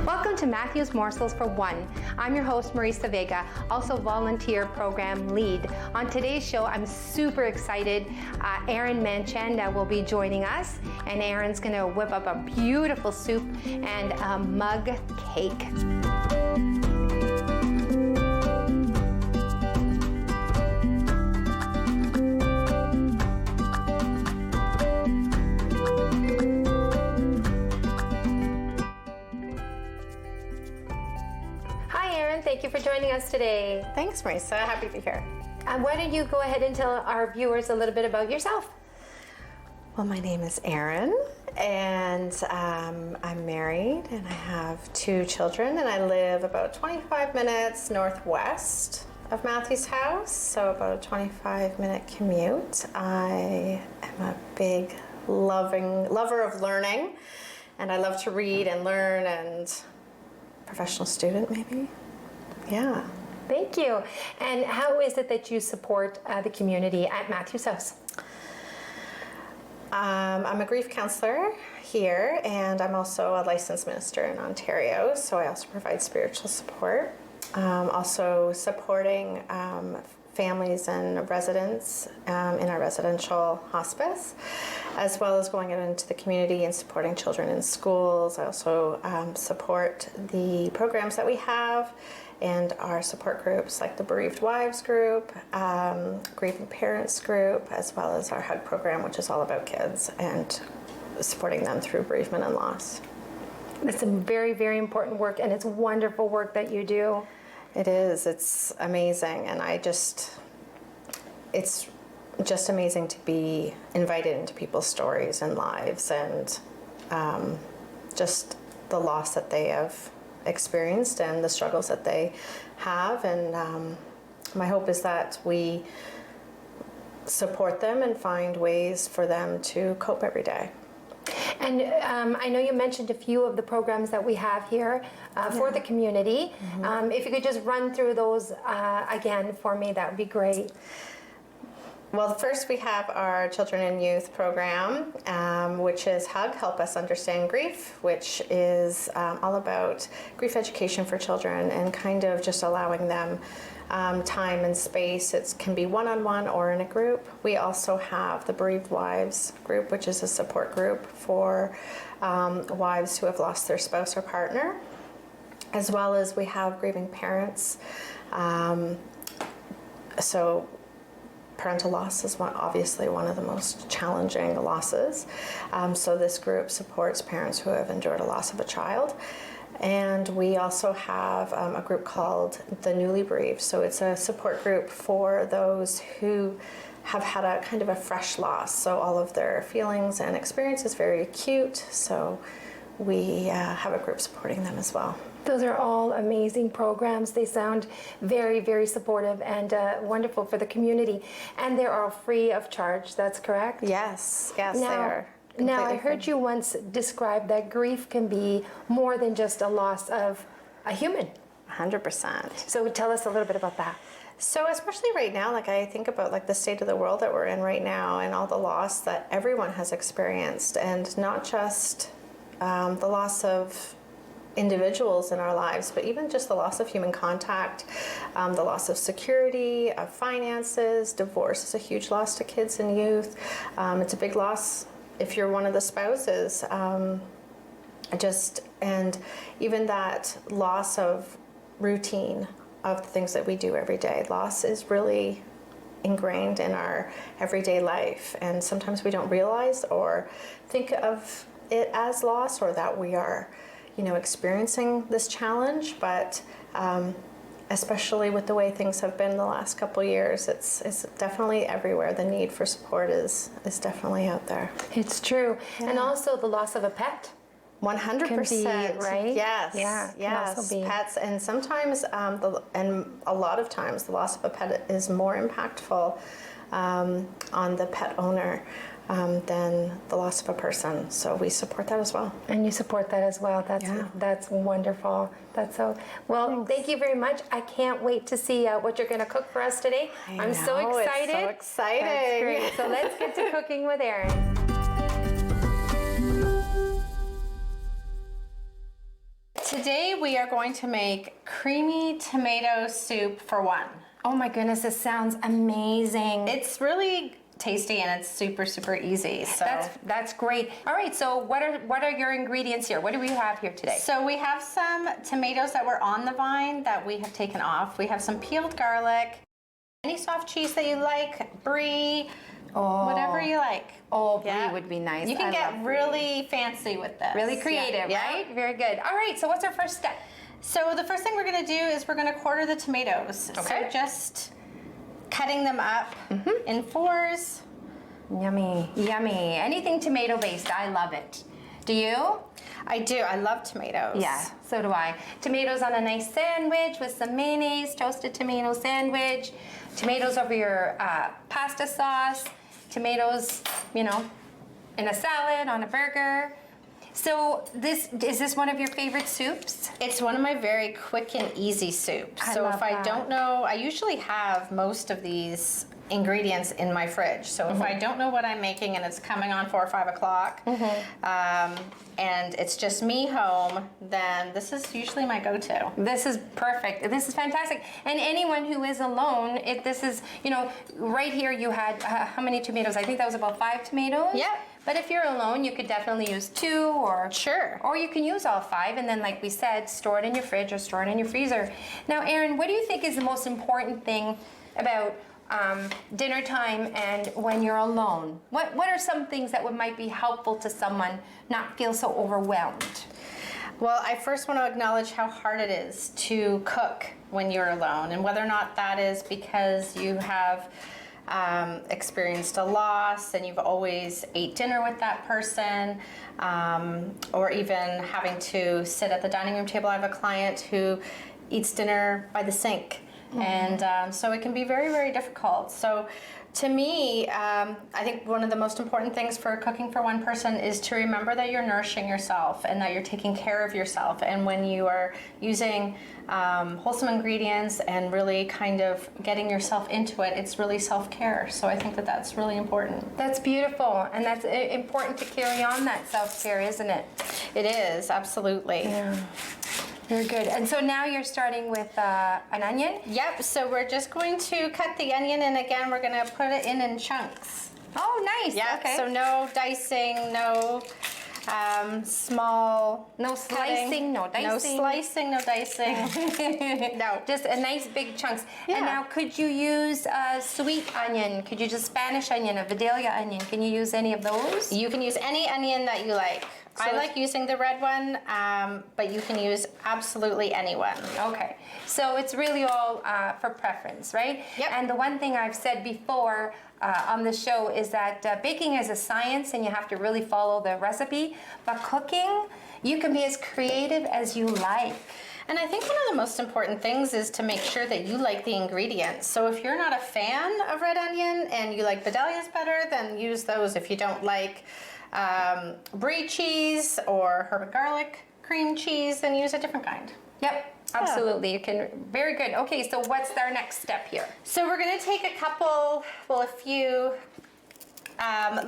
Welcome to Matthew's Morsels for One. I'm your host, Marisa Vega, also volunteer program lead. On today's show, I'm super excited. Erin Manchanda will be joining us, and Erin's going to whip up a beautiful soup and a mug cake. Thank you for joining us today. Thanks, Marisa. Happy to be here. Why don't you go ahead and tell our viewers a little bit about yourself? Well, my name is Erin, and I'm married, and I have 2 children, and I live about 25 minutes northwest of Matthew's house, so about a 25-minute commute. I am a big, lover of learning, and I love to read and learn, and professional student, maybe. Yeah. Thank you. And how is it that you support the community at Matthew's house? I'm a grief counselor here, and I'm also a licensed minister in Ontario, so I also provide spiritual support. Also supporting families and residents in our residential hospice, as well as going out into the community and supporting children in schools. I also support the programs that we have and our support groups like the Bereaved Wives group, Grieving Parents group, as well as our HUG program, which is all about kids and supporting them through bereavement and loss. It's a very, very important work, and it's wonderful work that you do. It is. It's amazing, and it's just amazing to be invited into people's stories and lives, and just the loss that they have experienced and the struggles that they have. And my hope is that we support them and find ways for them to cope every day. And I know you mentioned a few of the programs that we have here for the community. Mm-hmm. If you could just run through those again for me, that would be great. Well, first we have our Children and Youth program, which is HUG, Help Us Understand Grief, which is all about grief education for children and kind of just allowing them time and space. It can be one-on-one or in a group. We also have the Bereaved Wives group, which is a support group for wives who have lost their spouse or partner, as well as we have Grieving Parents. So parental loss is obviously one of the most challenging losses. So this group supports parents who have endured a loss of a child. And we also have a group called the Newly Bereaved. So it's a support group for those who have had a kind of a fresh loss. So all of their feelings and experience is very acute. So we have a group supporting them as well. Those are all amazing programs. They sound very, very supportive and wonderful for the community. And they're all free of charge, that's correct? Yes, they are. Now, I heard you once describe that grief can be more than just a loss of a human. 100%. So tell us a little bit about that. So especially right now, like I think about like the state of the world that we're in right now and all the loss that everyone has experienced, and not just the loss of individuals in our lives, but even just the loss of human contact, the loss of security, of finances. Divorce is a huge loss to kids and youth. It's a big loss if you're one of the spouses. And even that loss of routine of the things that we do every day. Loss is really ingrained in our everyday life, and sometimes we don't realize or think of it as loss, or that we are experiencing this challenge, but especially with the way things have been the last couple of years, it's definitely everywhere. The need for support is definitely out there. It's true. Yeah. And also the loss of a pet. 100%, right? Yes, yeah, yes. Pets, and sometimes, and a lot of times, the loss of a pet is more impactful on the pet owner than the loss of a person. So we support that as well. And you support that as well. That's wonderful. That's so well. Thanks. Thank you very much. I can't wait to see what you're going to cook for us today. I'm so excited. It's so exciting. That's great. So let's get to cooking with Erin. Today we are going to make creamy tomato soup for one. Oh my goodness, this sounds amazing. It's really tasty and it's super, super easy. So That's great. All right, so what are your ingredients here? What do we have here today? So we have some tomatoes that were on the vine that we have taken off. We have some peeled garlic, any soft cheese that you like, brie, whatever you like. Oh, brie would be nice. You can get really fancy with this. Really creative, right? Very good. All right, so what's our first step? So the first thing we're gonna do is we're gonna quarter the tomatoes. Okay. So just cutting them up in fours. Yummy, yummy. Anything tomato based, I love it. Do you? I do, I love tomatoes. Yeah, so do I. Tomatoes on a nice sandwich with some mayonnaise, toasted tomato sandwich, tomatoes over your pasta sauce, tomatoes, you know, in a salad, on a burger. So is this one of your favorite soups? It's one of my very quick and easy soups. I So love if I that. don't know, I usually have most of these ingredients in my fridge. So if I don't know what I'm making and it's coming on 4 or 5 o'clock, and it's just me home, then this is usually my go-to. This is perfect. This is fantastic. And anyone who is alone, this is, you know, right here you had, how many tomatoes? I think that was about 5 tomatoes. Yeah. But if you're alone, you could definitely use 2 or... Sure. Or you can use all 5 and then, like we said, store it in your fridge or store it in your freezer. Now, Erin, what do you think is the most important thing about dinner time and when you're alone? What are some things that might be helpful to someone not feel so overwhelmed? Well, I first want to acknowledge how hard it is to cook when you're alone, and whether or not that is because you have experienced a loss and you've always ate dinner with that person, or even having to sit at the dining room table. I have a client who eats dinner by the sink. And so it can be very, very difficult. So to me, I think one of the most important things for cooking for one person is to remember that you're nourishing yourself and that you're taking care of yourself. And when you are using wholesome ingredients and really kind of getting yourself into it, it's really self-care. So I think that that's really important. That's beautiful, and that's important to carry on that self-care, isn't it? It is, absolutely. Yeah. Very good. And so now you're starting with an onion? Yep, so we're just going to cut the onion, and again, we're gonna put it in chunks. Oh, nice. Yeah, Okay. so no dicing, no small No slicing, no dicing. No slicing, no dicing. No. Just a nice big chunks. Yeah. And now could you use a sweet onion? Could you use Spanish onion, a Vidalia onion? Can you use any of those? You can use any onion that you like. So I like using the red one, but you can use absolutely any one. Okay, so it's really all for preference, right? Yep. And the one thing I've said before on the show is that baking is a science and you have to really follow the recipe, but cooking, you can be as creative as you like. And I think one of the most important things is to make sure that you like the ingredients. So if you're not a fan of red onion and you like Vidalias better, then use those. If you don't like brie cheese or herb and garlic cream cheese, then use a different kind. Yep, absolutely. You can. Very good. Okay, so what's our next step here? So we're going to take a few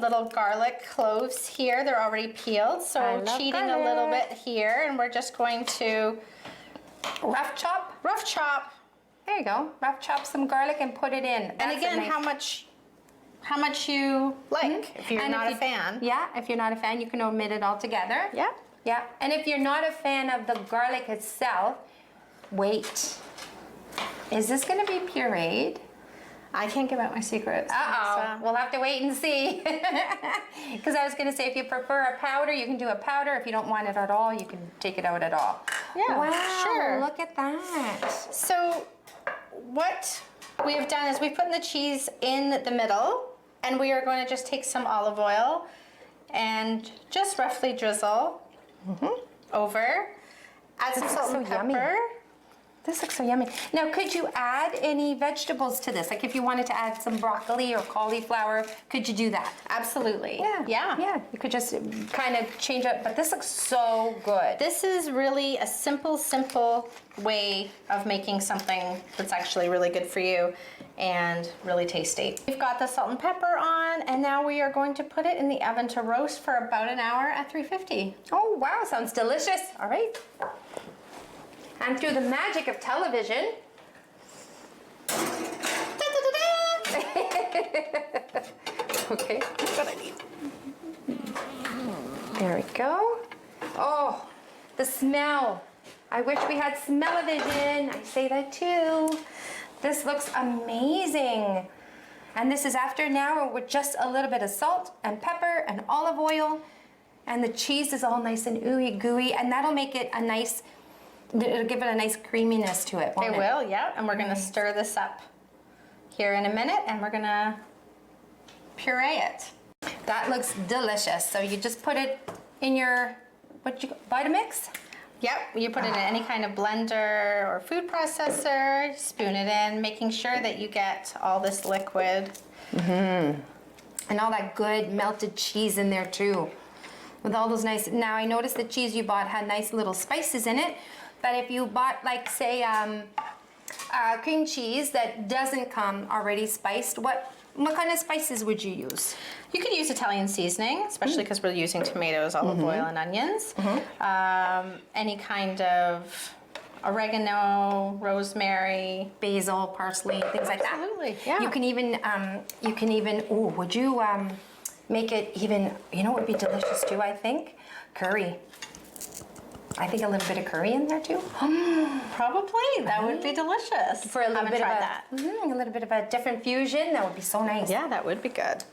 little garlic cloves here. They're already peeled, so I love cheating a little garlic. bit here, and we're just going to Rough chop? rough chop. There you go. Rough chop some garlic and put it in. And again, how much you like. If you're And not a fan. Yeah, if you're not a fan, you can omit it altogether. Yeah. Yeah, and if you're not a fan of the garlic itself, wait. Is this going to be pureed? I can't give out my secrets. Uh-oh, we'll have to wait and see. Because I was going to say, if you prefer a powder, you can do a powder. If you don't want it at all, you can take it out at all. Yeah, wow, sure. Look at that. So what we have done is we've put the cheese in the middle, and we are going to just take some olive oil and just roughly drizzle over. Add some salt and so yummy. pepper. This looks so yummy. Now, could you add any vegetables to this? Like if you wanted to add some broccoli or cauliflower, could you do that? Absolutely. Yeah. Yeah, you could just kind of change it, but this looks so good. This is really a simple way of making something that's actually really good for you and really tasty. We've got the salt and pepper on, and now we are going to put it in the oven to roast for about an hour at 350. Oh, wow, sounds delicious. All right. And through the magic of television, okay, What I need. there we go. Oh, the smell. I wish we had smell-o-vision. I say that too. This looks amazing. And this is after an hour with just a little bit of salt and pepper and olive oil. And the cheese is all nice and ooey gooey. And that'll make it a nice, it'll give it a nice creaminess to it, won't It it? will, yeah. And we're gonna stir this up here in a minute, and we're gonna puree it. That looks delicious. So you just put it in your, Vitamix? Yep, you put it in any kind of blender or food processor, spoon it in, making sure that you get all this liquid. And all that good melted cheese in there too. With all those nice, now I noticed the cheese you bought had nice little spices in it, but if you bought like say cream cheese that doesn't come already spiced, what kind of spices would you use? You could use Italian seasoning, especially because we're using tomatoes, olive oil, and onions. Any kind of oregano, rosemary, Basil, parsley, things like that. Absolutely, yeah. You can even, oh, would you make it even, you know what would be delicious too, I think? Curry. I think a little bit of curry in there too. probably. That would be delicious. For a little Haven't bit tried of that. a little bit of a different fusion, that would be so nice. Yeah, that would be good.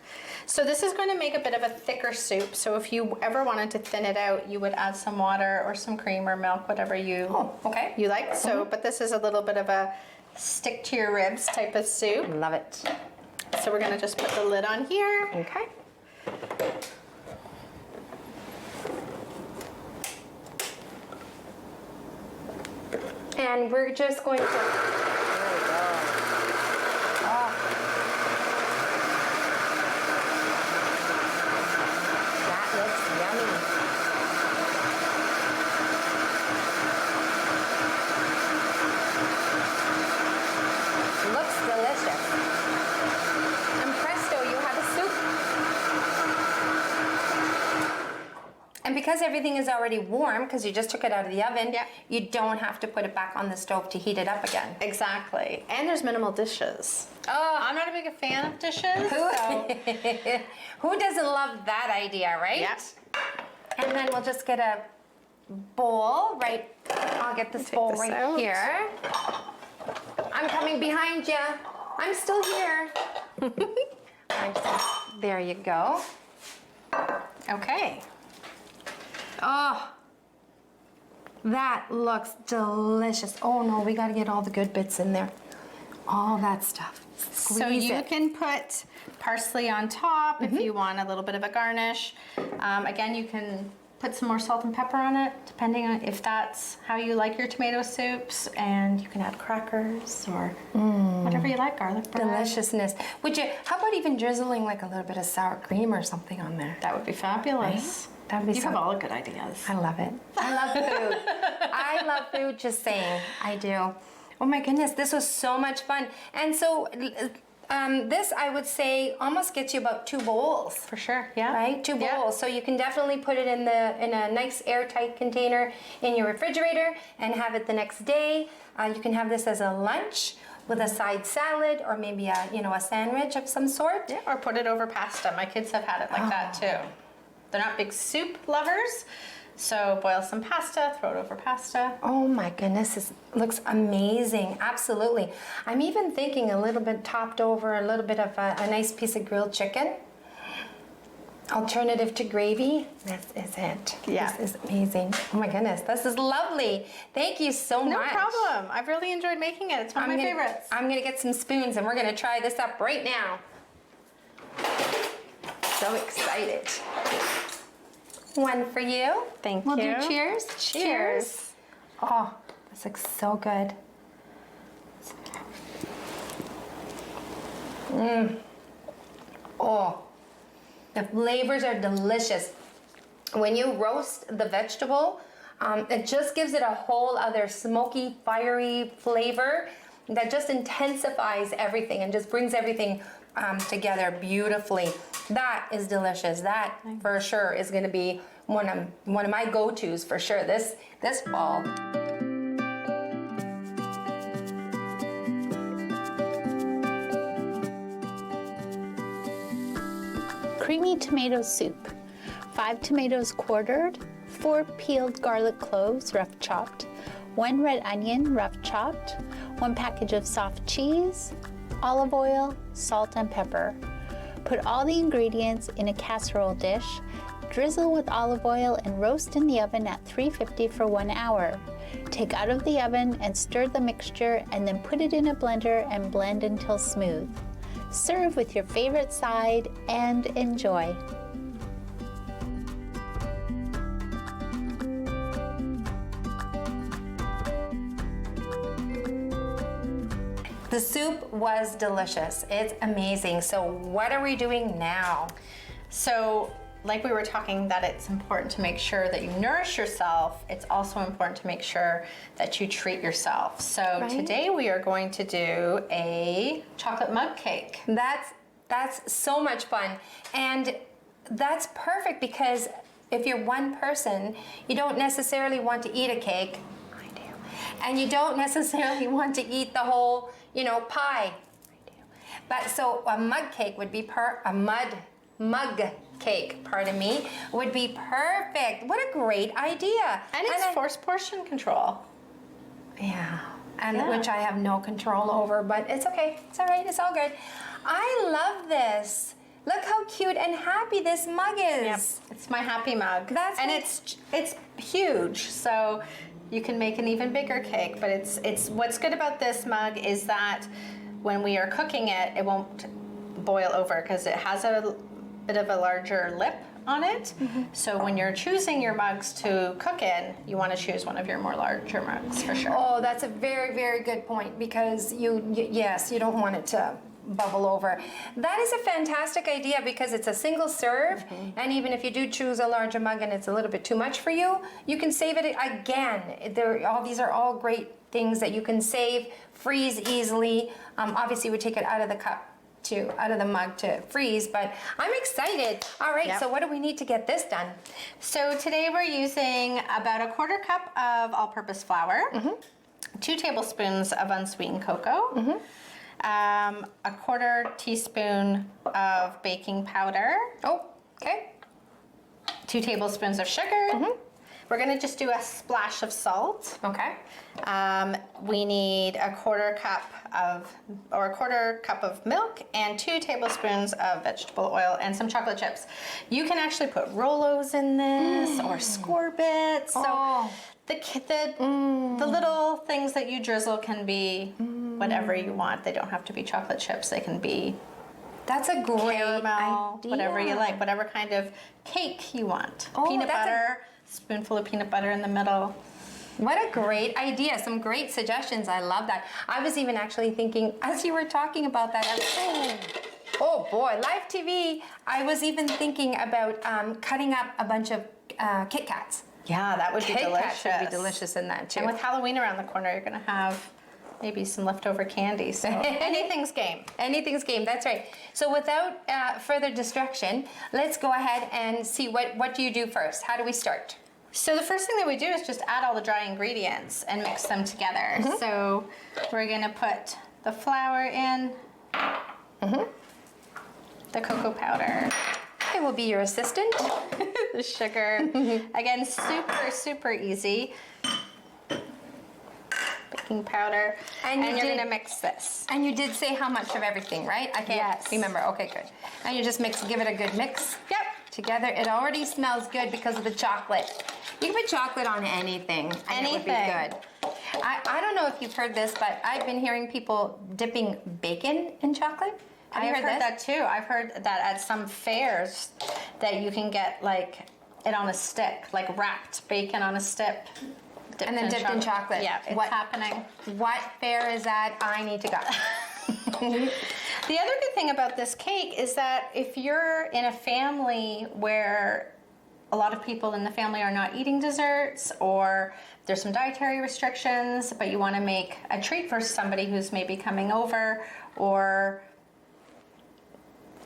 So this is going to make a bit of a thicker soup. So if you ever wanted to thin it out, you would add some water or some cream or milk, whatever you Okay. you like. So, but this is a little bit of a stick to your ribs type of soup. Love it. So we're going to just put the lid on here. Okay. And we're just going to. There we go. Oh. That looks yummy. Looks delicious. And presto, you have a soup. And because everything is already warm, because you just took it out of the oven, you don't have to put it back on the stove to heat it up again. Exactly. And there's minimal dishes. Oh, I'm not a big fan of dishes. So. who doesn't love that idea, right? Yep. And then we'll just get a bowl, right? I'll get this bowl this right out. here. I'm coming behind you. I'm still here. There you go. Okay. Oh, that looks delicious. Oh no, we gotta get all the good bits in there. All that stuff. Squeeze So you it. can put parsley on top if you want a little bit of a garnish. Again, you can put some more salt and pepper on it, depending on if that's how you like your tomato soups. And you can add crackers or whatever you like, garlic bread. Deliciousness. Would you, how about even drizzling like a little bit of sour cream or something on there? That would be fabulous. That would be You so. have all the good ideas. I love it. I love food. I love food, just saying. I do. Oh my goodness, this was so much fun. And so this, I would say, almost gets you about 2 bowls. For sure, yeah. Right, 2 Yeah. bowls. So you can definitely put it in a nice airtight container in your refrigerator and have it the next day. You can have this as a lunch with a side salad or maybe a sandwich of some sort. Yeah, or put it over pasta. My kids have had it like that too. They're not big soup lovers, so boil some pasta, throw it over pasta. Oh my goodness, this looks amazing. Absolutely. I'm even thinking a little bit topped over a little bit of a nice piece of grilled chicken. Alternative to gravy. This is it. Yeah. This is amazing. Oh my goodness, this is lovely. Thank you so much. No problem. I've really enjoyed making it. It's one of my favorites. I'm gonna get some spoons and we're gonna try this up right now. So excited. One for you. Thank We'll you. do cheers. Cheers. Oh, this looks so good. Oh, the flavors are delicious. When you roast the vegetable, it just gives it a whole other smoky, fiery flavor that just intensifies everything and just brings everything together beautifully. That is delicious. That for sure is going to be one of my go-tos for sure this fall. creamy tomato soup, 5 tomatoes quartered, 4 peeled garlic cloves rough chopped, 1 red onion rough chopped, 1 package of soft cheese, olive oil, salt and pepper. Put all the ingredients in a casserole dish, drizzle with olive oil and roast in the oven at 350 for 1 hour. Take out of the oven and stir the mixture and then put it in a blender and blend until smooth. Serve with your favorite side and enjoy. The soup was delicious. It's amazing. So what are we doing now? So, like we were talking, that it's important to make sure that you nourish yourself. It's also important to make sure that you treat yourself. So today we are going to do a chocolate mug cake. That's so much fun. And that's perfect because if you're one person, you don't necessarily want to eat a cake. I do. And you don't necessarily want to eat the whole, pie. I do. But so a mug cake would be mug cake, pardon me, would be perfect. What a great idea. And it's forced portion control. Yeah. And which I have no control over, but it's okay. It's all right. It's all good. I love this. Look how cute and happy this mug is. Yep. It's my happy mug. It's huge, so you can make an even bigger cake. But it's what's good about this mug is that when we are cooking it, it won't boil over because it has a bit of a larger lip on it. Mm-hmm. So when you're choosing your mugs to cook in, you want to choose one of your more larger mugs for sure. Oh, that's a very, very good point because you don't want it to bubble over. That is a fantastic idea because it's a single serve, and even if you do choose a larger mug and it's a little bit too much for you, you can save it again. These are all great things that you can save, freeze easily. Obviously, we take it out of the mug to freeze, but I'm excited. All right, So what do we need to get this done? So today we're using about a 1/4 cup of all-purpose flour, 2 tablespoons of unsweetened cocoa, a 1/4 teaspoon of baking powder. Oh, okay. 2 tablespoons of sugar. We're gonna just do a splash of salt. Okay. We need a 1/4 cup of milk and 2 tablespoons of vegetable oil and some chocolate chips. You can actually put Rolos in this or score bits. So the little things that you drizzle can be whatever you want. They don't have to be chocolate chips. They can be That's a great caramel, idea. whatever you like, whatever kind of cake you want. Oh, Peanut butter, spoonful of peanut butter in the middle. What a great idea. Some great suggestions. I love that. I was even actually thinking, as you were talking about that, oh boy, live TV, I was even thinking about cutting up a bunch of Kit Kats. Yeah, that would be delicious. Kit Kats would be delicious in that too. And with Halloween around the corner, you're going to have maybe some leftover candy. So anything's game. Anything's game, that's right. So without further distraction, let's go ahead and see what do you do first? How do we start? So the first thing that we do is just add all the dry ingredients and mix them together. So we're going to put the flour in, the cocoa powder. I will be your assistant. The sugar. Again, super, super easy. Baking powder. And you're going to mix this. And you did say how much of everything, right? I can't remember. Okay, good. And you just give it a good mix. Yep. Together. It already smells good because of the chocolate. You can put chocolate on anything. And it would be good. I don't know if you've heard this, but I've been hearing people dipping bacon in chocolate. Have you heard that too. I've heard that at some fairs that you can get like it on a stick, like wrapped bacon on a stick. And then dipped in chocolate. Yeah, it's happening. What fair is that? I need to go. The other good thing about this cake is that if you're in a family where a lot of people in the family are not eating desserts or there's some dietary restrictions, but you want to make a treat for somebody who's maybe coming over or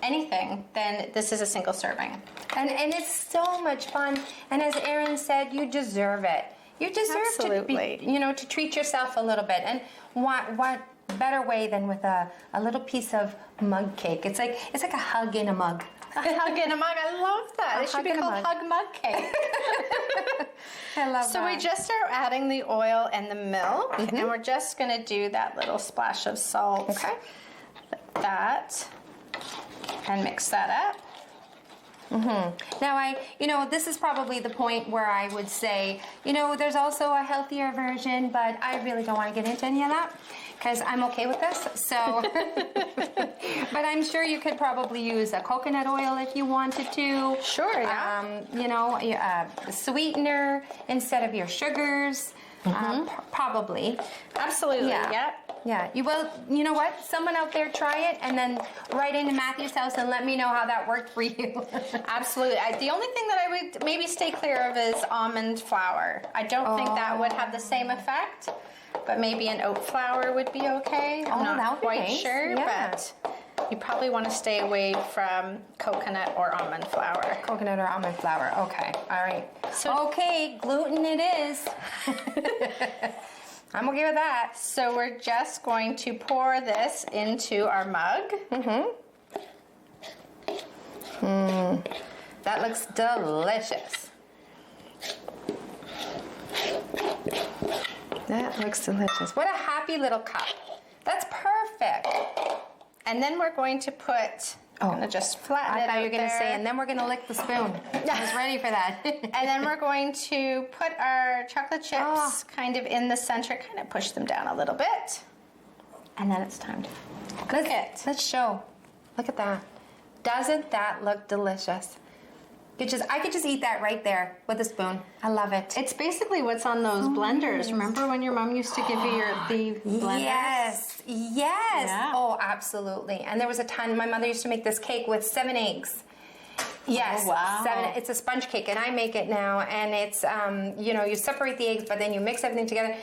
anything, then this is a single serving. And it's so much fun. And as Erin said, you deserve it. You deserve to treat yourself a little bit. And what better way than with a little piece of mug cake? It's like a hug in a mug. A hug in a mug. I love that. It should be called Hug Mug Cake. I love So that. we just are adding the oil and the milk, and we're just going to do that little splash of salt. Okay. Like that. And mix that up. Now this is probably the point where I would say, there's also a healthier version, but I really don't want to get into any of that because I'm okay with this. So, but I'm sure you could probably use a coconut oil if you wanted to. Sure, yeah. A sweetener instead of your sugars. Probably. Absolutely, Yeah. Yeah, you know what? Someone out there try it and then write into Matthew's house and let me know how that worked for you. Absolutely. The only thing that I would maybe stay clear of is almond flour. I don't think that would have the same effect, but maybe an oat flour would be okay. I'm that not would be quite nice. sure, Yeah. but you probably want to stay away from coconut or almond flour. Coconut or almond flour. Okay. All right. Okay, gluten it is. I'm okay with that. So we're just going to pour this into our mug. That looks delicious. That looks delicious. What a happy little cup. That's perfect. And then we're going to put, I'm going to just flatten I it thought you were out going to say, there. and then we're going to lick the spoon. I was ready for that. And then we're going to put our chocolate chips kind of in the center, kind of push them down a little bit. And then it's time to cook it. Let's show. Look at that. Doesn't that look delicious? I could just eat that right there with a spoon. I love it. It's basically what's on those blenders. Remember when your mom used to give you the blenders? Yes. Yeah. Oh, absolutely. And there was a time my mother used to make this cake with 7 eggs. Yes. Oh, wow. 7. It's a sponge cake, and I make it now. And it's, you separate the eggs, but then you mix everything together.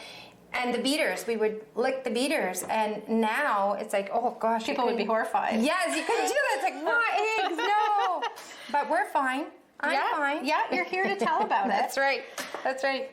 And the beaters, we would lick the beaters. And now it's like, oh gosh. People would be horrified. Yes, you couldn't do that. It's like, my eggs, no. But we're fine. I'm fine. Yeah, you're here to tell about That's it. right. That's right.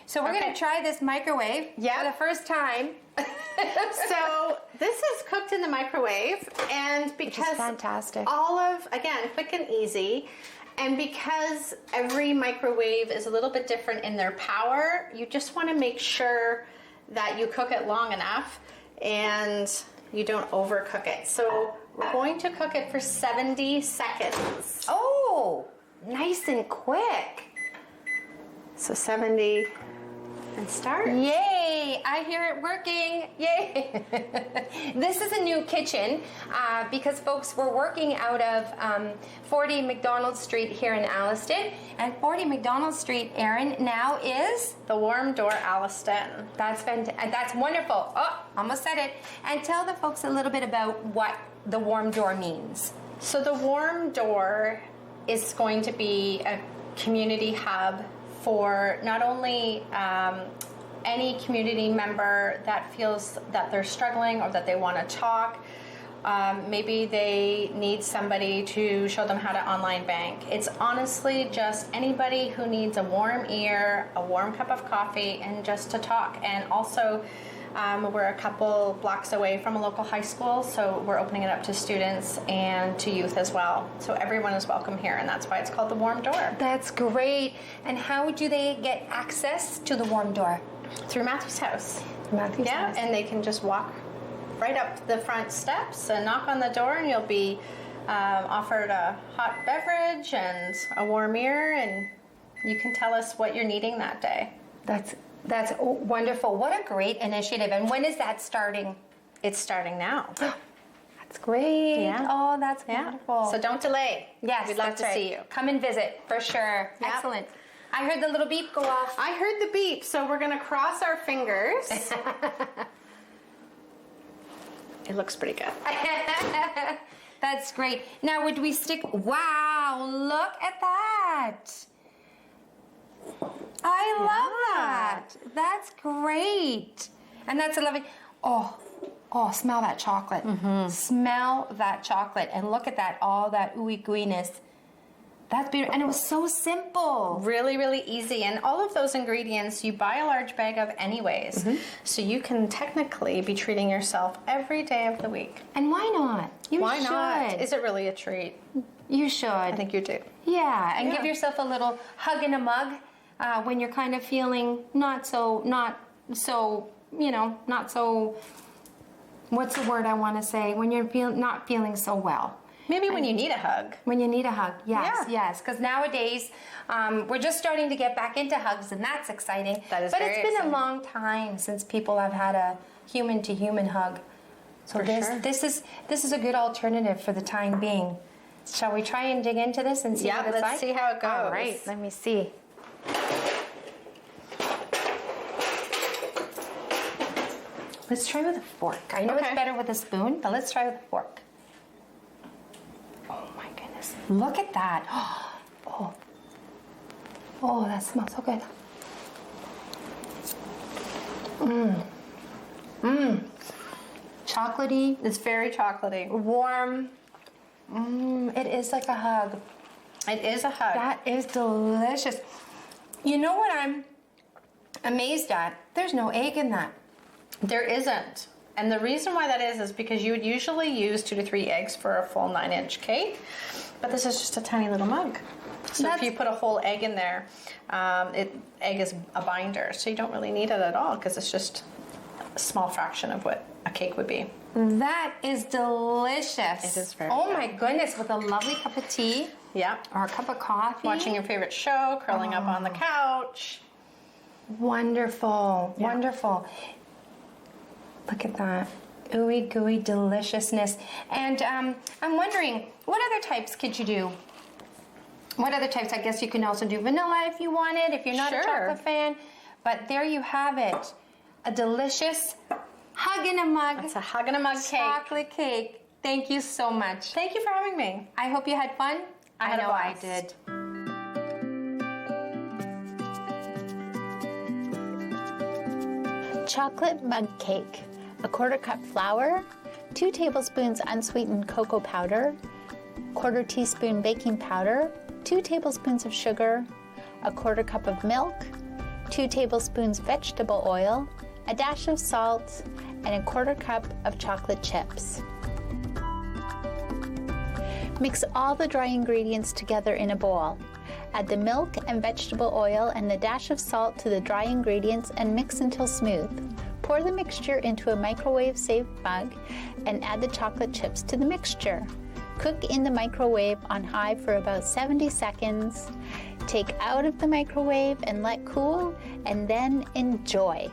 So we're going to try this microwave for the first time. So this is cooked in the microwave, and because fantastic. Olive, again, quick and easy, and because every microwave is a little bit different in their power, you just want to make sure that you cook it long enough and you don't overcook it. So we're going to cook it for 70 seconds. Oh, nice and quick. So 70 and start. Yay, I hear it working. Yay. This is a new kitchen because folks, we're working out of 40 McDonald Street here in Alliston. And 40 McDonald Street, Erin, now is The Warm Door Alliston. That's fantastic. That's wonderful. Oh, almost said it. And tell the folks a little bit about what the warm door means. So the Warm Door is going to be a community hub for not only any community member that feels that they're struggling or that they want to talk. Maybe they need somebody to show them how to online bank. It's honestly just anybody who needs a warm ear, a warm cup of coffee, and just to talk. And also, we're a couple blocks away from a local high school, so we're opening it up to students and to youth as well. So everyone is welcome here, and that's why it's called the Warm Door. That's great. And how do they get access to the warm door? Through Matthew's house. Matthew's house. And they can just walk right up the front steps and knock on the door, and you'll be offered a hot beverage and a warm ear, and you can tell us what you're needing that day. That's wonderful. What a great initiative. And when is that starting? It's starting now. That's great. Yeah. Oh, that's wonderful. So don't delay. Yes, we'd love that's to right. see you. Come and visit for sure. Yep. Excellent. I heard the little beep go off. I heard the beep, so we're going to cross our fingers. It looks pretty good. That's great. Now, would we stick? Wow, look at that. I love that. That's great. And that's a lovely. Oh, smell that chocolate. Smell that chocolate. And look at that, all that ooey gooiness. That's beautiful. And it was so simple. Really, really easy. And all of those ingredients you buy a large bag of anyways. So you can technically be treating yourself every day of the week. And why not? You Why should. not? Is it really a treat? You should. I think you do. Yeah, and Yeah. give yourself a little hug in a mug when you're kind of feeling not so, what's the word I want to say? When you're not feeling so well. Maybe when you need a hug. When you need a hug, yes, Yeah. yes. Because nowadays, we're just starting to get back into hugs, and that's exciting. That is but very it's been exciting. a long time since people have had a human-to-human hug. So For sure. this is a good alternative for the time being. Shall we try and dig into this and see Yeah, what it's let's like? see how it goes. All right, let me see. Let's try with a fork. I know Okay. it's better with a spoon, but let's try with a fork. Oh my goodness. Look at that. Oh, oh, that smells so good. Chocolatey, It's very chocolatey. warm. It is like a hug. It is a hug. That is delicious. You know what I'm amazed at? There's no egg in that. There isn't. And the reason why that is because you would usually use 2 to 3 eggs for a full 9-inch cake, but this is just a tiny little mug. So if you put a whole egg in there, egg is a binder, so you don't really need it at all because it's just a small fraction of what a cake would be. That is delicious. It is very Oh good. my goodness, with a lovely cup of tea Yeah. or a cup of coffee. Watching your favorite show, curling up on the couch. Wonderful, Yeah. wonderful. Look at that. Ooey gooey deliciousness. And I'm wondering, what other types could you do? What other types? I guess you can also do vanilla if you wanted, if you're not a Sure. chocolate fan. But there you have it. A delicious hug in a mug It's a hug and a mug cake. chocolate cake. Thank you so much. Thank you for having me. I hope you had fun. I had a know blast. I did. Chocolate mug cake. A 1/4 cup flour, 2 tablespoons unsweetened cocoa powder, 1/4 teaspoon baking powder, 2 tablespoons of sugar, a 1/4 cup of milk, 2 tablespoons vegetable oil, a dash of salt, and a 1/4 cup of chocolate chips. Mix all the dry ingredients together in a bowl. Add the milk and vegetable oil and a dash of salt to the dry ingredients and mix until smooth. Pour the mixture into a microwave-safe mug and add the chocolate chips to the mixture. Cook in the microwave on high for about 70 seconds. Take out of the microwave and let cool, and then enjoy.